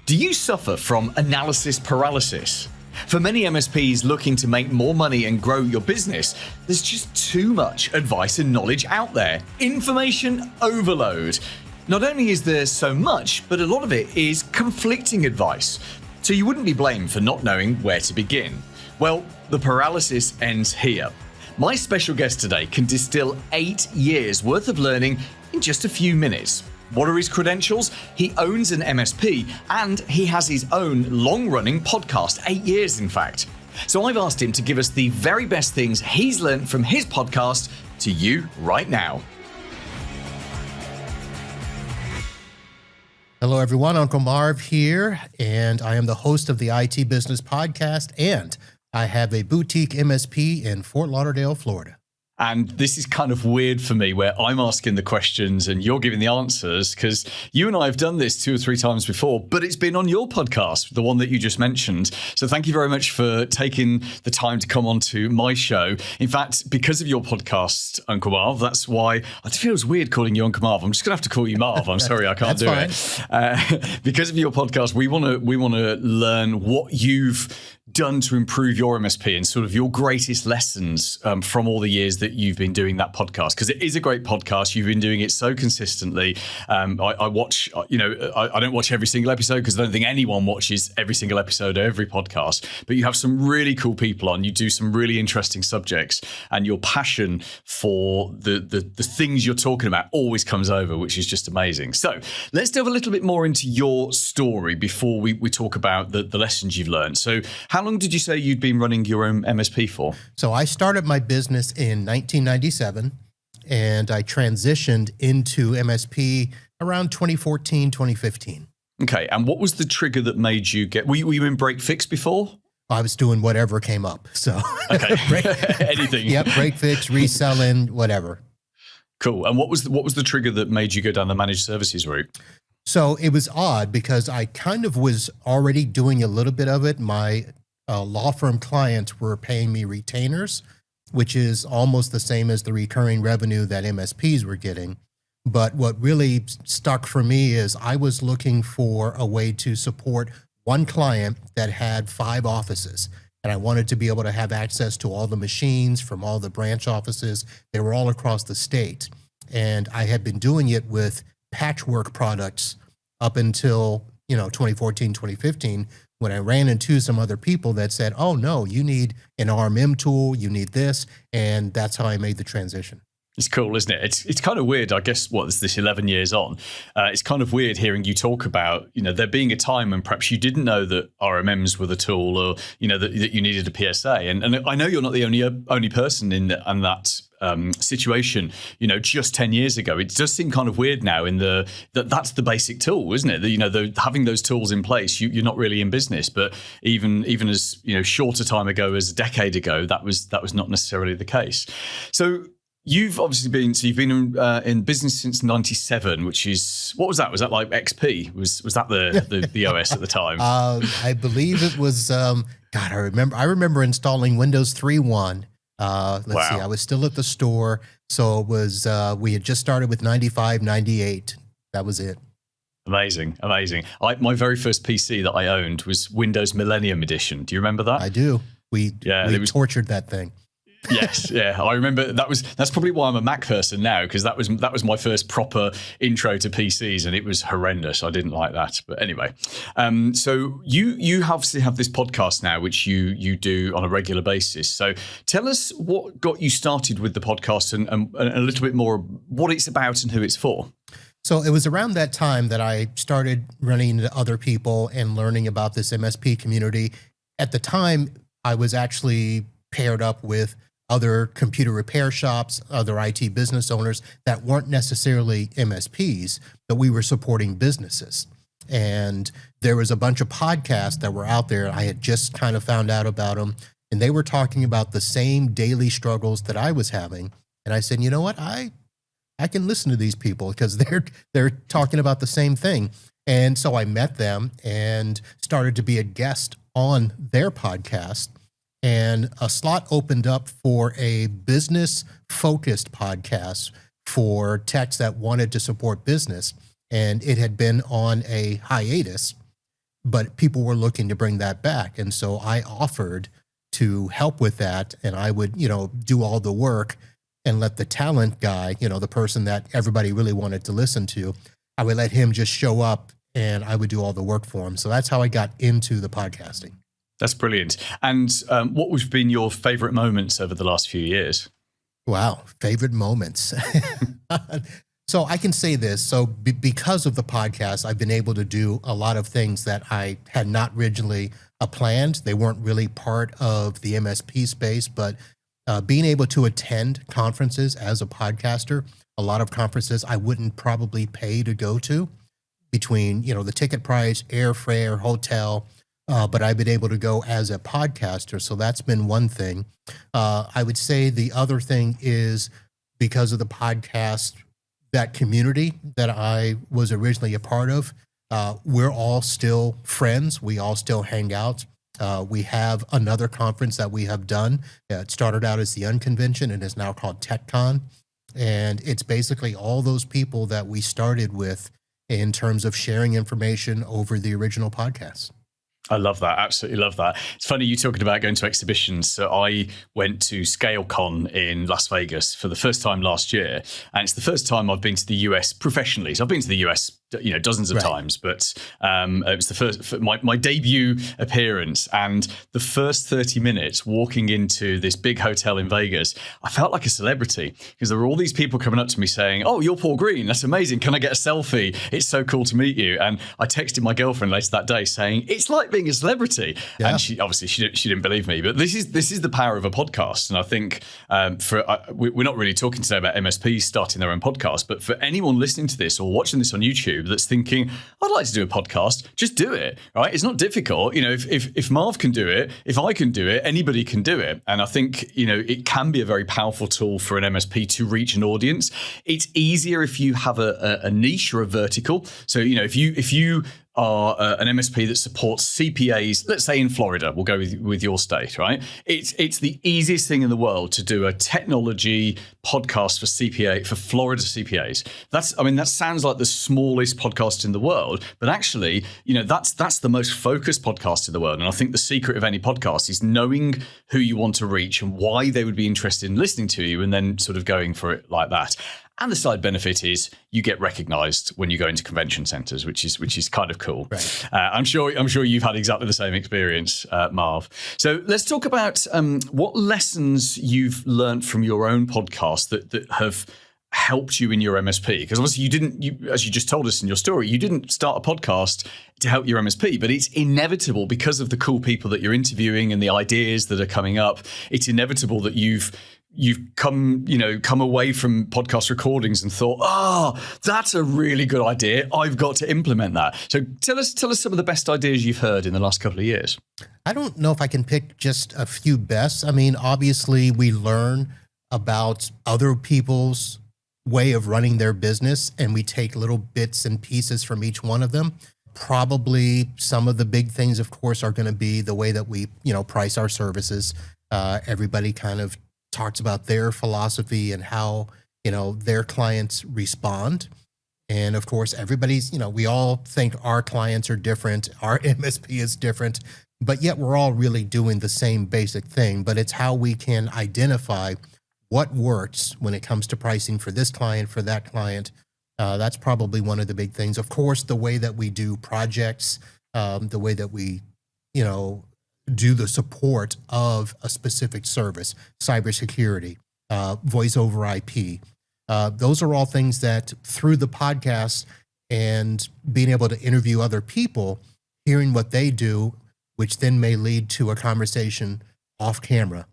Do you suffer from analysis paralysis? For many MSPs looking to make more money and grow your business, there's just too much advice and knowledge out there. Information overload. Not only is there so much, but a lot of it is conflicting advice. So you wouldn't be blamed for not knowing where to begin. Well, the paralysis ends here. My special guest today can distill 8 years worth of learning in just a few minutes. What are his credentials? He owns an MSP and he has his own long-running podcast, 8 years in fact. So I've asked him to give us the very best things he's learned from his podcast to you right now. Hello everyone, Uncle Marv here, and I am the host of the IT Business Podcast, and I have a boutique MSP in Fort Lauderdale, Florida. And this is kind of weird for me where I'm asking the questions and you're giving the answers, because you and I have done this 2 or 3 times before, but it's been on your podcast, the one that you just mentioned. So thank you very much for taking the time to come on to my show. In fact, because of your podcast, Uncle Marv, that's why it feels weird calling you Uncle Marv. I'm just going to have to call you Marv. I'm sorry, I can't do it. Because of your podcast, we want to learn what you've done to improve your MSP and sort of your greatest lessons from all the years that you've been doing that podcast, because it is a great podcast. You've been doing it so consistently. I watch, I don't watch every single episode because I don't think anyone watches every single episode of every podcast, but you have some really cool people on. You do some really interesting subjects, and your passion for the things you're talking about always comes over, which is just amazing. So let's delve a little bit more into your story before we talk about the lessons you've learned. So how long did you say you'd been running your own MSP for? So I started my business in 1997, and I transitioned into MSP around 2014, 2015. Okay, and what was the trigger that made you were you in break fix before? I was doing whatever came up. So okay, anything. Yep, break fix, reselling, whatever. Cool. And what was the trigger that made you go down the managed services route? So it was odd because I kind of was already doing a little bit of it. My law firm clients were paying me retainers, which is almost the same as the recurring revenue that MSPs were getting. But what really stuck for me is I was looking for a way to support one client that had 5 offices. And I wanted to be able to have access to all the machines from all the branch offices. They were all across the state. And I had been doing it with patchwork products up until 2014, 2015, when I ran into some other people that said, oh no, you need an RMM tool, you need this, and that's how I made the transition. It's cool, isn't it? It's kind of weird, I guess, is this 11 years on? It's kind of weird hearing you talk about, there being a time when perhaps you didn't know that RMMs were the tool, or, that you needed a PSA. And I know you're not the only person in that situation, just 10 years ago. It does seem kind of weird now that's the basic tool, isn't it? Having those tools in place, you're not really in business. But even as, shorter time ago as a decade ago, that was not necessarily the case. So you've obviously been in business since 97, which is, what was that? Was that like XP? Was that the OS at the time? I believe it was, I remember installing Windows 3.1. Let's see, I was still at the store. So it was, we had just started with 95, 98. That was it. Amazing. My very first PC that I owned was Windows Millennium Edition. Do you remember that? I do. We tortured that thing. Yes, yeah, I remember that's probably why I'm a Mac person now, because that was my first proper intro to PCs, and it was horrendous. I didn't like that, but anyway. So you obviously have this podcast now, which you do on a regular basis. So tell us what got you started with the podcast, and a little bit more what it's about and who it's for. So it was around that time that I started running into other people and learning about this MSP community. At the time, I was actually paired up with other computer repair shops, other IT business owners that weren't necessarily MSPs, but we were supporting businesses. And there was a bunch of podcasts that were out there. I had just kind of found out about them, and they were talking about the same daily struggles that I was having. And I said, you know what? I can listen to these people because they're talking about the same thing. And so I met them and started to be a guest on their podcast. And a slot opened up for a business-focused podcast for techs that wanted to support business. And it had been on a hiatus. but people were looking to bring that back. And so I offered to help with that. And I would, do all the work and let the talent guy, the person that everybody really wanted to listen to, I would let him just show up and I would do all the work for him. So that's how I got into the podcasting. That's brilliant. And what have been your favorite moments over the last few years? Wow, favorite moments. So I can say this. So because of the podcast, I've been able to do a lot of things that I had not originally planned. They weren't really part of the MSP space, but being able to attend conferences as a podcaster, a lot of conferences I wouldn't probably pay to go to, between, the ticket price, airfare, hotel, but I've been able to go as a podcaster. So that's been one thing. I would say the other thing is, because of the podcast, that community that I was originally a part of, we're all still friends. We all still hang out. We have another conference that we have done. It started out as the Unconvention and is now called TechCon. And it's basically all those people that we started with in terms of sharing information over the original podcast. I love that. Absolutely love that. It's funny you talking about going to exhibitions. So I went to ScaleCon in Las Vegas for the first time last year. And it's the first time I've been to the US professionally. So I've been to the US, dozens of times, but it was the first, my debut appearance. And the first 30 minutes walking into this big hotel in Vegas, I felt like a celebrity, because there were all these people coming up to me saying, "Oh, you're Paul Green. That's amazing. Can I get a selfie? It's so cool to meet you." And I texted my girlfriend later that day saying, "It's like being a celebrity." Yeah. And she obviously she didn't believe me, but this is the power of a podcast. And I think we're not really talking today about MSPs starting their own podcast, but for anyone listening to this or watching this on YouTube that's thinking, "I'd like to do a podcast," just do it. Right? It's not difficult. If Marv can do it, if I can do it, anybody can do it. And I think it can be a very powerful tool for an MSP to reach an audience. It's easier if you have a niche or a vertical. So if you are an MSP that supports CPAs, let's say in Florida, we'll go with your state, right? It's the easiest thing in the world to do a technology podcast for Florida CPAs. That sounds like the smallest podcast in the world, but actually, that's the most focused podcast in the world. And I think the secret of any podcast is knowing who you want to reach and why they would be interested in listening to you, and then sort of going for it like that. And the side benefit is you get recognized when you go into convention centers, which is kind of cool. Right. I'm sure you've had exactly the same experience, Marv. So let's talk about what lessons you've learned from your own podcast that have helped you in your MSP. Because obviously as you just told us in your story, you didn't start a podcast to help your MSP, but it's inevitable because of the cool people that you're interviewing and the ideas that are coming up. It's inevitable that you've come away from podcast recordings and thought, that's a really good idea. I've got to implement that. So tell us some of the best ideas you've heard in the last couple of years. I don't know if I can pick just a few best. Obviously we learn about other people's way of running their business, and we take little bits and pieces from each one of them. Probably some of the big things, of course, are going to be the way that we, price our services. Everybody kind of talks about their philosophy and how, their clients respond. And of course, everybody's, we all think our clients are different, our MSP is different, but yet we're all really doing the same basic thing. But it's how we can identify what works when it comes to pricing for this client, for that client. That's probably one of the big things. Of course, the way that we do projects, the way that we, do the support of a specific service, cybersecurity, voice over IP. Those are all things that through the podcast and being able to interview other people, hearing what they do, which then may lead to a conversation off camera,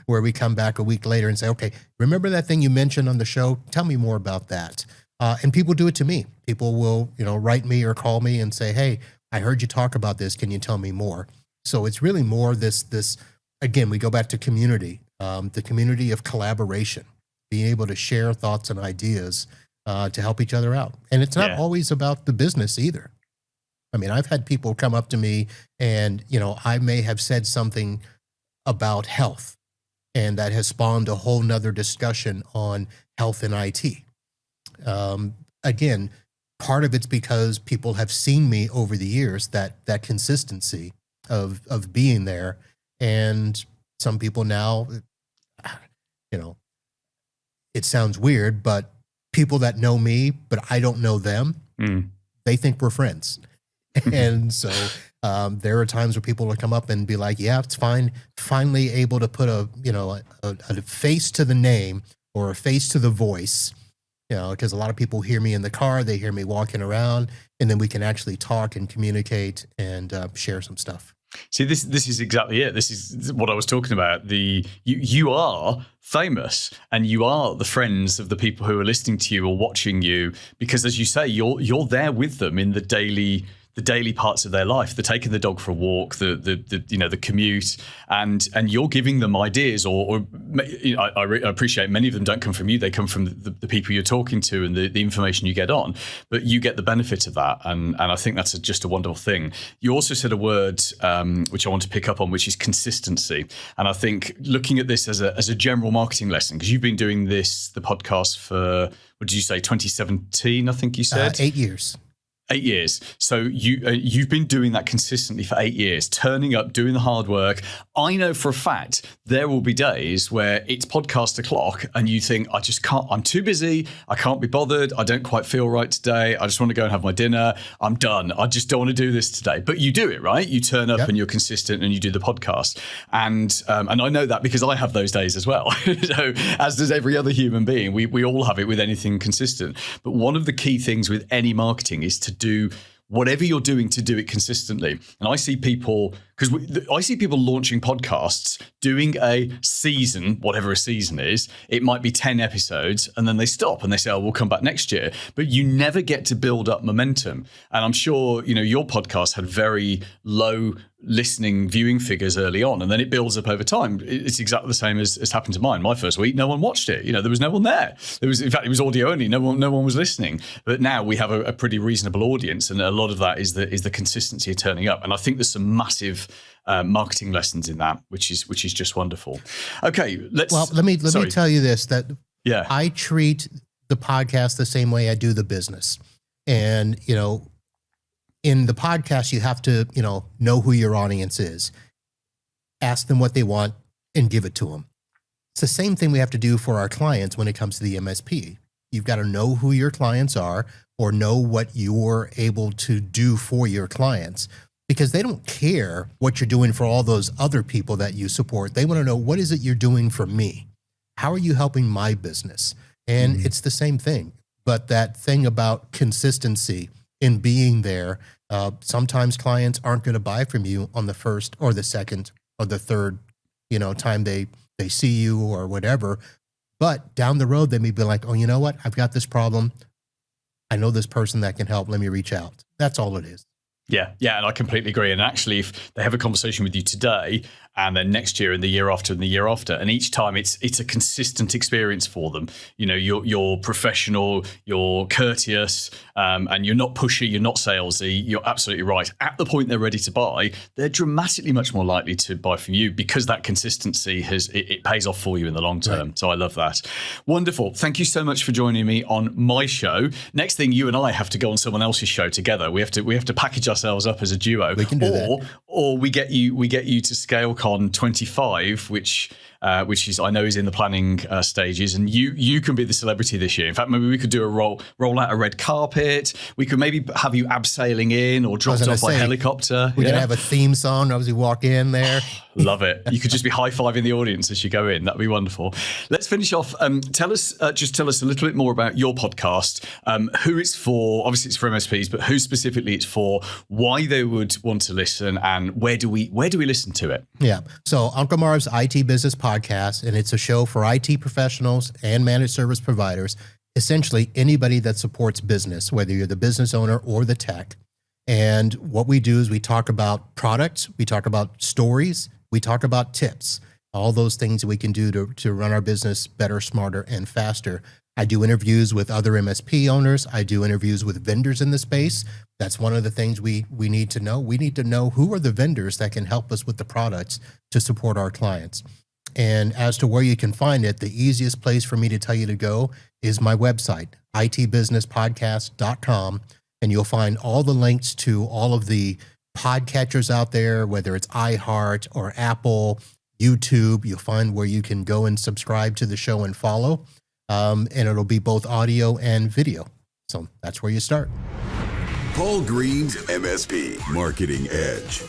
where we come back a week later and say, "Okay, remember that thing you mentioned on the show? Tell me more about that." And people do it to me. People will, write me or call me and say, "Hey, I heard you talk about this. Can you tell me more?" So it's really more this, again, we go back to community, the community of collaboration, being able to share thoughts and ideas to help each other out. And it's not always about the business either. I've had people come up to me and, I may have said something about health, and that has spawned a whole nother discussion on health and IT. Again, part of it's because people have seen me over the years, that consistency of being there. And some people now, it sounds weird, but people that know me, but I don't know them, they think we're friends. And so there are times where people will come up and be like, yeah, it's fine. Finally able to put a face to the name or a face to the voice, because a lot of people hear me in the car, they hear me walking around, and then we can actually talk and communicate and share some stuff. See, this is exactly it. This is what I was talking about. You are famous, and you are the friends of the people who are listening to you or watching you, because, as you say, you're there with them in the daily parts of their life. They're taking the dog for a walk, the commute, and you're giving them ideas. Or I appreciate many of them don't come from you; they come from the people you're talking to and the information you get on. But you get the benefit of that, and I think that's just a wonderful thing. You also said a word which I want to pick up on, which is consistency. And I think looking at this as a general marketing lesson, because you've been doing the podcast for, what did you say, 2017? I think you said 8 years. 8 years. So you've been doing that consistently for 8 years, turning up, doing the hard work. I know for a fact there will be days where it's podcast o'clock and you think, I just can't, I'm too busy. I can't be bothered. I don't quite feel right today. I just want to go and have my dinner. I'm done. I just don't want to do this today. But you do it, right? You turn up and you're consistent and you do the podcast. And I know that because I have those days as well. So as does every other human being, we all have it with anything consistent. But one of the key things with any marketing is to do whatever you're doing, to do it consistently. And I see people, launching podcasts, doing a season, whatever a season is. It might be 10 episodes, and then they stop and they say, oh, we'll come back next year. But you never get to build up momentum. And I'm sure, your podcast had very low listening, viewing figures early on, and then it builds up over time. It's exactly the same as happened to mine. My first week, no one watched it. There was no one there. In fact, it was audio only. No one was listening. But now we have a pretty reasonable audience, and a lot of that is the consistency of turning up. And I think there's some massive marketing lessons in that, which is just wonderful. Okay, let me tell you this, that yeah, I treat the podcast the same way I do the business. And in the podcast, you have to, know who your audience is, ask them what they want, and give it to them. It's the same thing we have to do for our clients when it comes to the MSP. You've got to know who your clients are, or know what you're able to do for your clients, because they don't care what you're doing for all those other people that you support. They want to know, what is it you're doing for me? How are you helping my business? And it's the same thing. But that thing about consistency in being there, sometimes clients aren't going to buy from you on the first or the second or the third, time they see you or whatever. But down the road, they may be like, oh, you know what? I've got this problem. I know this person that can help. Let me reach out. That's all it is. Yeah, and I completely agree. And actually, if they have a conversation with you today, and then next year and the year after and the year after, and each time it's a consistent experience for them. You're professional, you're courteous, and you're not pushy, you're not salesy. You're absolutely right. At the point they're ready to buy, they're dramatically much more likely to buy from you, because that consistency it pays off for you in the long term. Right. So I love that. Wonderful. Thank you so much for joining me on my show. Next thing, you and I have to go on someone else's show together. We have to package ourselves up as a duo. We can do that. Or we get you to ScaleCon 25, which is, I know, is in the planning stages, and you can be the celebrity this year. In fact, maybe we could do a roll out a red carpet. We could maybe have you abseiling in or dropped off by helicopter. We could have a theme song as we walk in there. Love it. You could just be high-fiving the audience as you go in. That'd be wonderful. Let's finish off. Tell us a little bit more about your podcast, who it's for. Obviously, it's for MSPs, but who specifically it's for, why they would want to listen, and where do we listen to it? Yeah. So Uncle Marv's IT Business Podcast, and it's a show for IT professionals and managed service providers, essentially anybody that supports business, whether you're the business owner or the tech. And what we do is we talk about products, we talk about stories, we talk about tips, all those things that we can do to run our business better, smarter, and faster. I do interviews with other MSP owners. I do interviews with vendors in the space. That's one of the things we need to know. We need to know who are the vendors that can help us with the products to support our clients. And as to where you can find it, the easiest place for me to tell you to go is my website, itbusinesspodcast.com. And you'll find all the links to all of the podcatchers out there, whether it's iHeart or Apple, YouTube. You'll find where you can go and subscribe to the show and follow. And it'll be both audio and video. So that's where you start. Paul Green's MSP Marketing Edge.